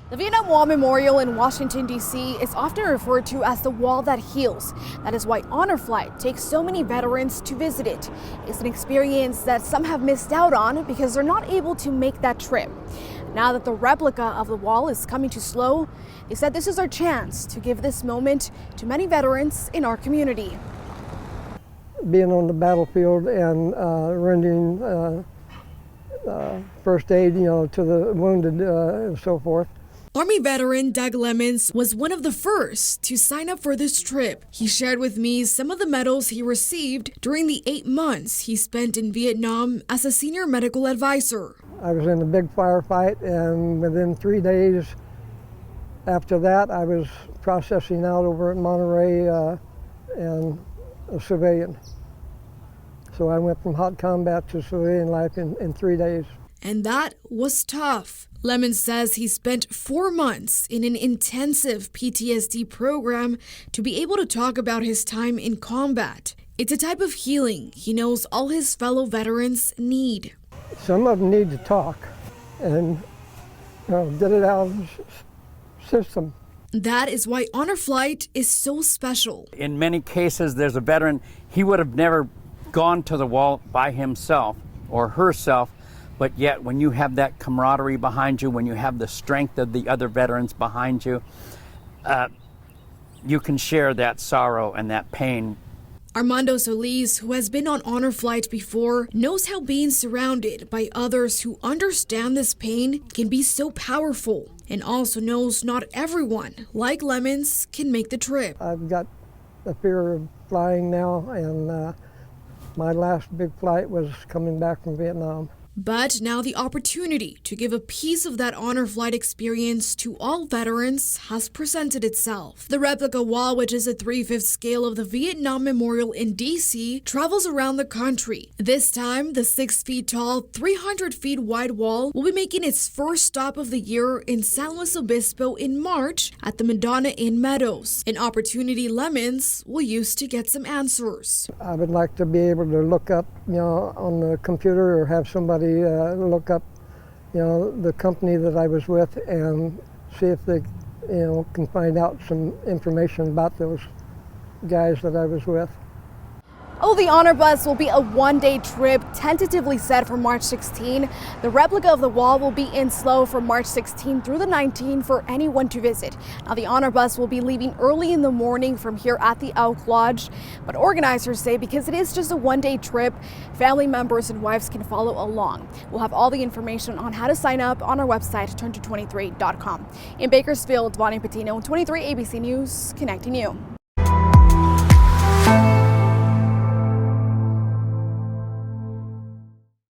The Vietnam Wall Memorial in Washington, D.C. is often referred to as the wall that heals. That is why Honor Flight takes so many veterans to visit it. It's an experience that some have missed out on because they're not able to make that trip. Now that the replica of the wall is coming to SLO, they said this is our chance to give this moment to many veterans in our community. Being on the battlefield and rendering first aid, to the wounded and so forth. Army veteran Doug Lemons was one of the first to sign up for this trip. He shared with me some of the medals he received during the 8 months he spent in Vietnam as a senior medical advisor. I was in a big firefight, and within 3 days after that, I was processing out over at Monterey and a civilian. So I went from hot combat to civilian life in 3 days. And that was tough. Lemons says he spent 4 months in an intensive PTSD program to be able to talk about his time in combat. It's a type of healing he knows all his fellow veterans need. Some of them need to talk and get it out of the system. That is why Honor Flight is so special. In many cases, there's a veteran, he would have never gone to the wall by himself or herself, but yet when you have that camaraderie behind you, when you have the strength of the other veterans behind you, you can share that sorrow and that pain. Armando Solis, who has been on Honor Flight before, knows how being surrounded by others who understand this pain can be so powerful, and also knows not everyone, like Lemons, can make the trip. I've got a fear of flying now, and my last big flight was coming back from Vietnam. But now the opportunity to give a piece of that Honor Flight experience to all veterans has presented itself. The replica wall, which is a 3/5 scale of the Vietnam Memorial in D.C., travels around the country. This time, the 6 feet tall, 300 feet wide wall will be making its first stop of the year in San Luis Obispo in March at the Madonna Inn Meadows, an opportunity Lemons will use to get some answers. I would like to be able to look up, on the computer or have somebody look up, the company that I was with and see if they, can find out some information about those guys that I was with. Oh, the Honor Bus will be a one-day trip, tentatively set for March 16. The replica of the wall will be in SLO from March 16 through the 19th for anyone to visit. Now, the Honor Bus will be leaving early in the morning from here at the Oak Lodge, but organizers say because it is just a one-day trip, family members and wives can follow along. We'll have all the information on how to sign up on our website, turn223.com. In Bakersfield, Bonnie Patino, 23 ABC News, connecting you.